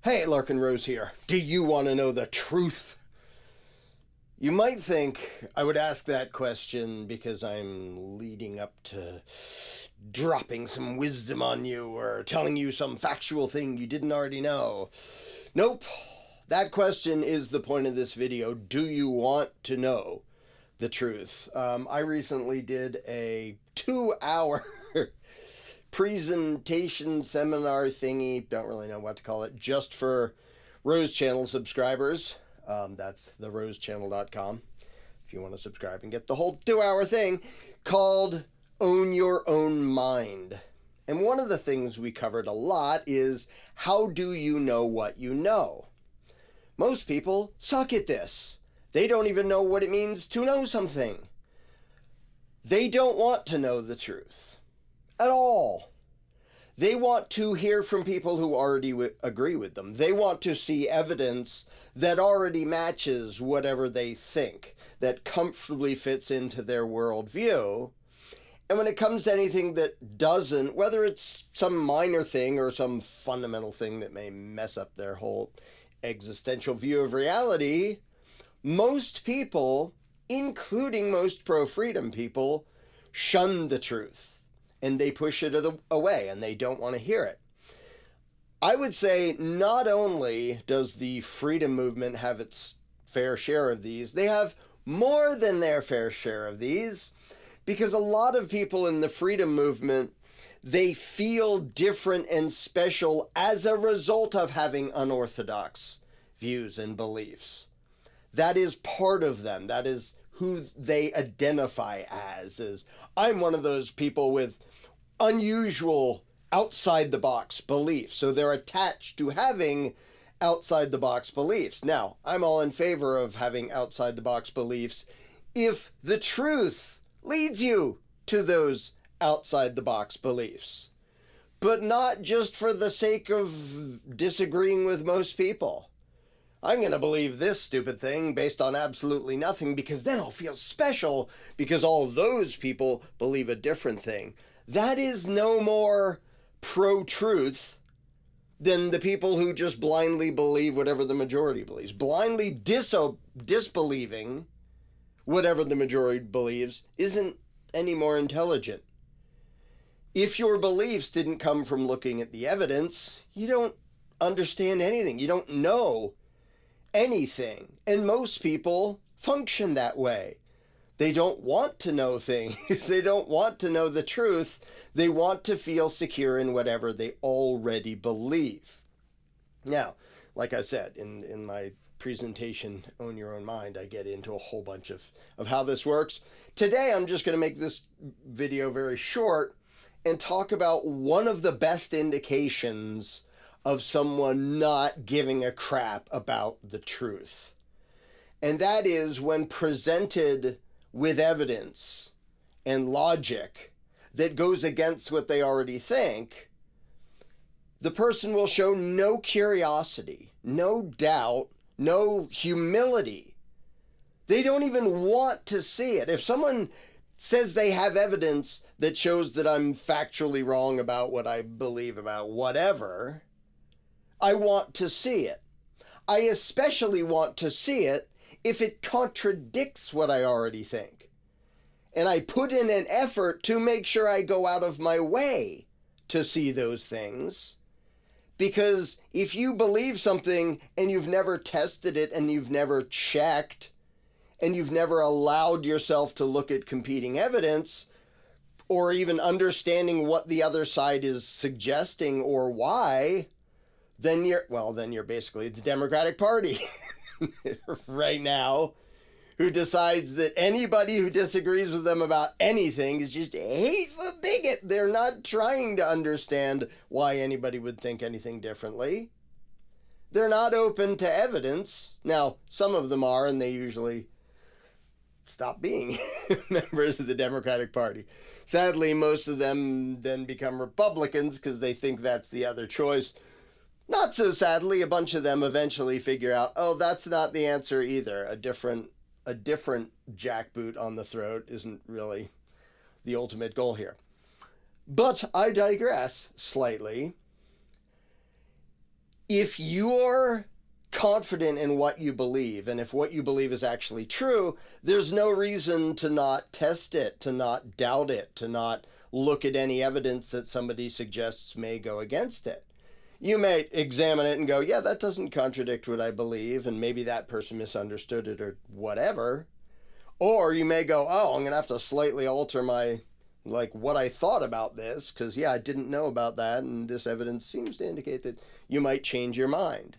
Hey, LarkenRose here. Do you want to know the truth? You might think I would ask that question because I'm leading up to dropping some wisdom on you or telling you some factual thing you didn't already know. Nope. That question is the point of this video. Do you want to know the truth? I recently did a 2-hour presentation seminar thingy, don't really know what to call it, just for Rose Channel subscribers. That's therosechannel.com if you want to subscribe and get the whole 2-hour thing, called Own Your Own Mind. And one of the things we covered a lot is, how do you know what you know? Most people suck at this. They don't even know what it means to know something. They don't want to know the truth at all. They want to hear from people who already agree with them. They want to see evidence that already matches whatever they think, that comfortably fits into their worldview. And when it comes to anything that doesn't, whether it's some minor thing or some fundamental thing that may mess up their whole existential view of reality, most people, including most pro-freedom people, shun the truth. And they push it away, and they don't want to hear it. I would say not only does the freedom movement have its fair share of these, they have more than their fair share of these, because a lot of people in the freedom movement, they feel different and special as a result of having unorthodox views and beliefs. That is part of them. That is who they identify as, is I'm one of those people with unusual outside-the-box beliefs. So they're attached to having outside-the-box beliefs. Now, I'm all in favor of having outside-the-box beliefs if the truth leads you to those outside-the-box beliefs, but not just for the sake of disagreeing with most people. I'm going to believe this stupid thing based on absolutely nothing, because then I'll feel special because all those people believe a different thing. That is no more pro-truth than the people who just blindly believe whatever the majority believes. Blindly disbelieving whatever the majority believes isn't any more intelligent. If your beliefs didn't come from looking at the evidence, you don't understand anything. You don't know anything. And most people function that way. They don't want to know things. They don't want to know the truth. They want to feel secure in whatever they already believe. Now, like I said, in my presentation, Own Your Own Mind, I get into a whole bunch of how this works. Today, I'm just going to make this video very short and talk about one of the best indications of someone not giving a crap about the truth. And that is when presented with evidence and logic that goes against what they already think, the person will show no curiosity, no doubt, no humility. They don't even want to see it. If someone says they have evidence that shows that I'm factually wrong about what I believe about whatever, I want to see it. I especially want to see it if it contradicts what I already think. And I put in an effort to make sure I go out of my way to see those things. Because if you believe something and you've never tested it and you've never checked and you've never allowed yourself to look at competing evidence or even understanding what the other side is suggesting or why, then you're basically the Democratic Party right now, who decides that anybody who disagrees with them about anything is just a hateful bigot. They're not trying to understand why anybody would think anything differently. They're not open to evidence. Now, some of them are, and they usually stop being members of the Democratic Party. Sadly, most of them then become Republicans because they think that's the other choice. Not so sadly, a bunch of them eventually figure out, oh, that's not the answer either. A different jackboot on the throat isn't really the ultimate goal here. But I digress slightly. If you're confident in what you believe, and if what you believe is actually true, there's no reason to not test it, to not doubt it, to not look at any evidence that somebody suggests may go against it. You may examine it and go, yeah, that doesn't contradict what I believe, and maybe that person misunderstood it or whatever. Or you may go, oh, I'm going to have to slightly alter my, what I thought about this, because, yeah, I didn't know about that, and this evidence seems to indicate that you might change your mind.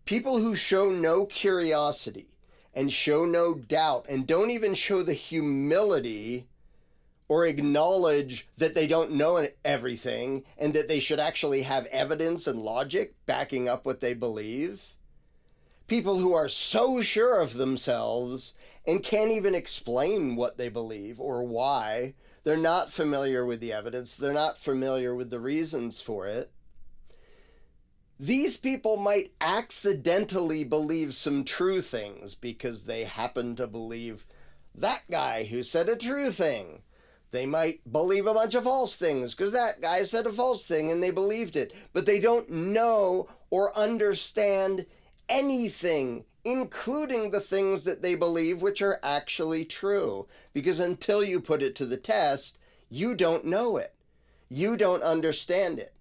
People who show no curiosity and show no doubt and don't even show the humility or acknowledge that they don't know everything and that they should actually have evidence and logic backing up what they believe. People who are so sure of themselves and can't even explain what they believe or why. They're not familiar with the evidence. They're not familiar with the reasons for it. These people might accidentally believe some true things because they happen to believe that guy who said a true thing. They might believe a bunch of false things because that guy said a false thing and they believed it. But they don't know or understand anything, including the things that they believe which are actually true. Because until you put it to the test, you don't know it. You don't understand it.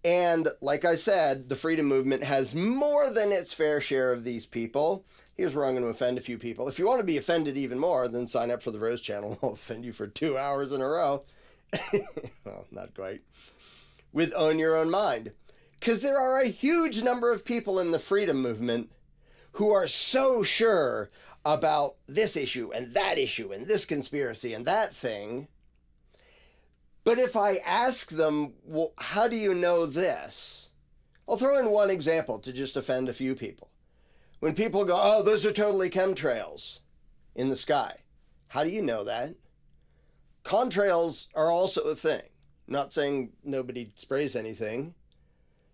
And like I said, the freedom movement has more than its fair share of these people. Here's where I'm going to offend a few people. If you want to be offended even more, then sign up for the Rose channel. I'll offend you for 2 hours in a row. Well, not quite. With Own Your Own Mind. Because there are a huge number of people in the freedom movement who are so sure about this issue and this conspiracy and that thing. But if I ask them, well, how do you know this? I'll throw in one example to just offend a few people. When people go, oh, those are totally chemtrails in the sky. How do you know that? Contrails are also a thing. Not saying nobody sprays anything.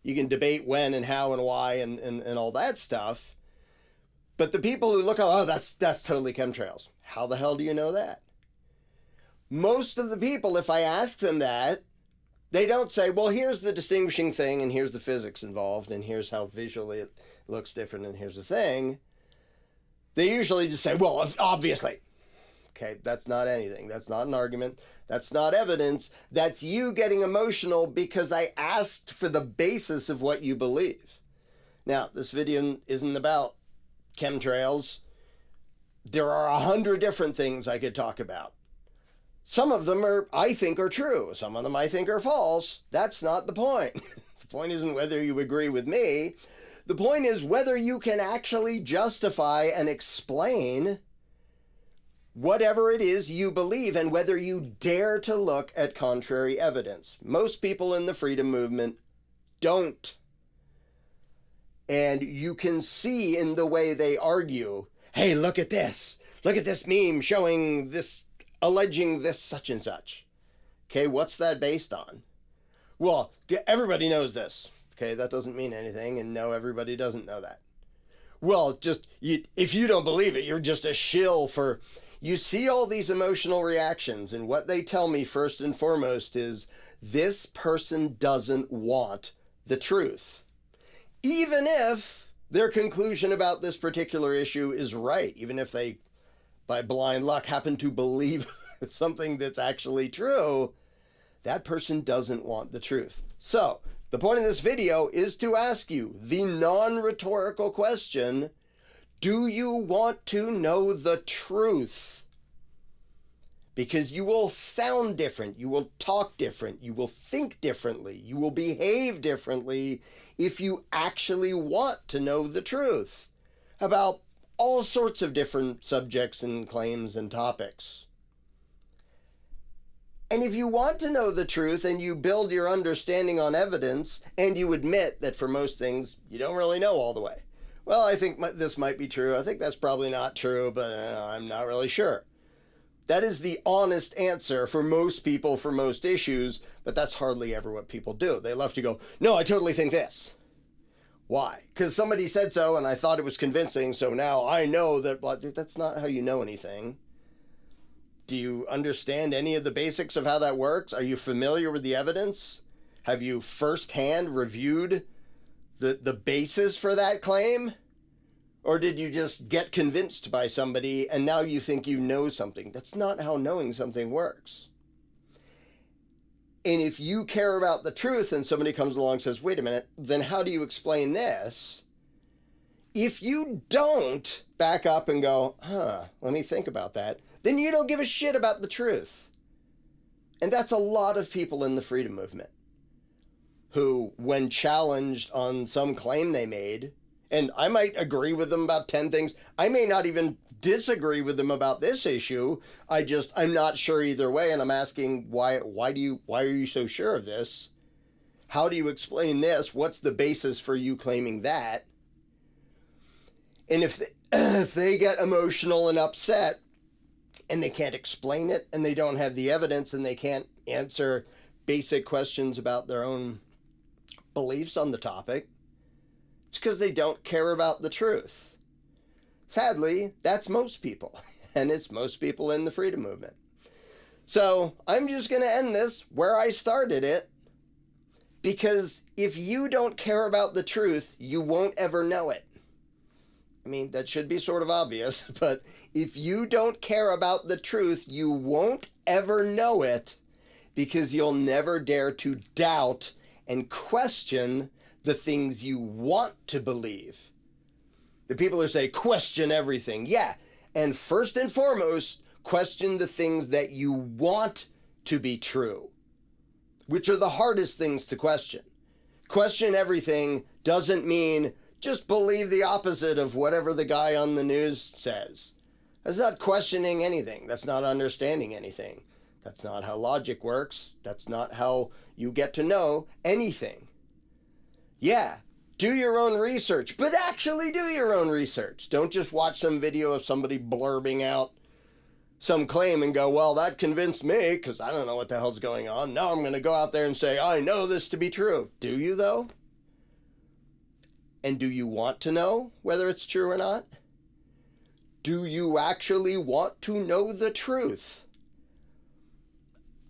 You can debate when and how and why and all that stuff. But the people who look, oh, that's totally chemtrails. How the hell do you know that? Most of the people, if I ask them that, they don't say, well, here's the distinguishing thing, and here's the physics involved, and here's how visually it looks different, and here's the thing. They usually just say, well, obviously. Okay, that's not anything. That's not an argument. That's not evidence. That's you getting emotional because I asked for the basis of what you believe. Now, this video isn't about chemtrails. There are 100 different things I could talk about. Some of them I think are true. Some of them I think are false. That's not the point. The point isn't whether you agree with me. The point is whether you can actually justify and explain whatever it is you believe and whether you dare to look at contrary evidence. Most people in the freedom movement don't. And you can see in the way they argue, hey, look at this. Look at this meme showing this, alleging this such and such. Okay, what's that based on? Well, everybody knows this. Okay, that doesn't mean anything, and no, everybody doesn't know that. Well, if you don't believe it, you're just a shill for... You see all these emotional reactions, and what they tell me first and foremost is this person doesn't want the truth. Even if their conclusion about this particular issue is right, even if they, by blind luck, happen to believe something that's actually true, that person doesn't want the truth. So, the point of this video is to ask you the non-rhetorical question, do you want to know the truth? Because you will sound different, you will talk different, you will think differently, you will behave differently if you actually want to know the truth about all sorts of different subjects and claims and topics. And if you want to know the truth and you build your understanding on evidence and you admit that for most things you don't really know all the way. Well, I think this might be true. I think that's probably not true, but I'm not really sure. That is the honest answer for most people for most issues, but that's hardly ever what people do. They love to go, no, I totally think this. Why? Because somebody said so and I thought it was convincing, so now I know that. Well, that's not how you know anything. Do you understand any of the basics of how that works? Are you familiar with the evidence? Have you firsthand reviewed the basis for that claim? Or did you just get convinced by somebody and now you think you know something? That's not how knowing something works. And if you care about the truth and somebody comes along and says, wait a minute, then how do you explain this? If you don't back up and go, let me think about that, then you don't give a shit about the truth. And that's a lot of people in the freedom movement who, when challenged on some claim they made, and I might agree with them about 10 things, I may not even disagree with them about this issue. I'm not sure either way, and I'm asking why are you so sure of this? How do you explain this? What's the basis for you claiming that? And if they get emotional and upset and they can't explain it and they don't have the evidence and they can't answer basic questions about their own beliefs on the topic, it's because they don't care about the truth. Sadly, that's most people, and it's most people in the freedom movement. So I'm just going to end this where I started it, because if you don't care about the truth, you won't ever know it. I mean, that should be sort of obvious, but if you don't care about the truth, you won't ever know it, because you'll never dare to doubt and question the things you want to believe. The people who say, question everything. Yeah, and first and foremost, question the things that you want to be true, which are the hardest things to question. Question everything doesn't mean just believe the opposite of whatever the guy on the news says. That's not questioning anything. That's not understanding anything. That's not how logic works. That's not how you get to know anything. Yeah, do your own research, but actually do your own research. Don't just watch some video of somebody blurbing out some claim and go, well, that convinced me because I don't know what the hell's going on. Now I'm going to go out there and say, I know this to be true. Do you, though? And do you want to know whether it's true or not? Do you actually want to know the truth?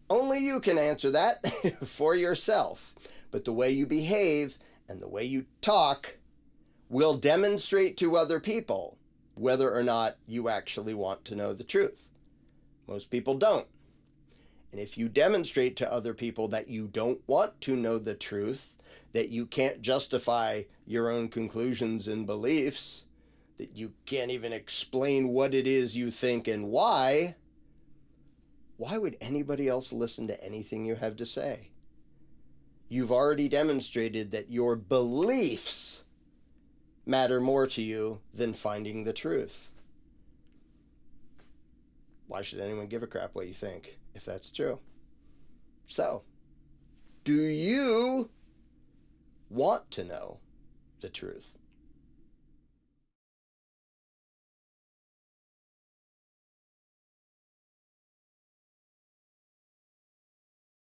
Only you can answer that for yourself. But the way you behave and the way you talk will demonstrate to other people whether or not you actually want to know the truth. Most people don't. And if you demonstrate to other people that you don't want to know the truth, that you can't justify your own conclusions and beliefs, that you can't even explain what it is you think and why would anybody else listen to anything you have to say? You've already demonstrated that your beliefs matter more to you than finding the truth. Why should anyone give a crap what you think if that's true? So, do you want to know the truth?